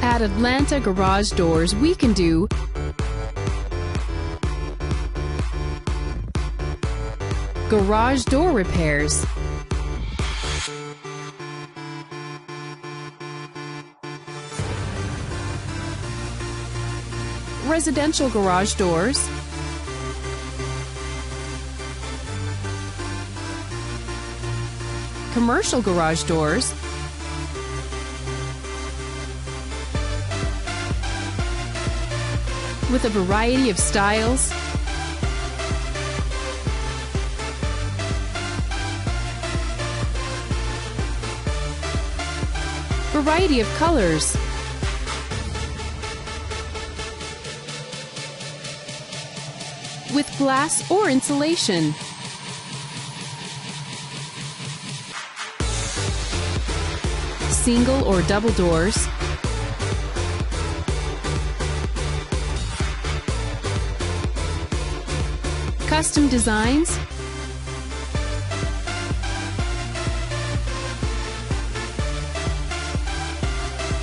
At Atlanta Garage Doors, we can do garage door repairs, residential garage doors, commercial garage doors, with a variety of styles, variety of colors, with glass or insulation. Single or double doors, custom designs,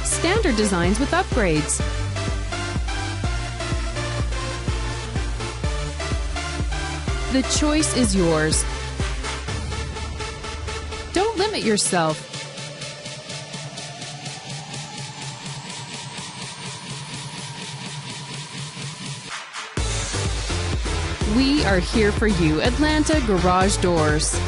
standard designs with upgrades, the choice is yours. Don't limit yourself. We are here for you, Atlanta Garage Doors.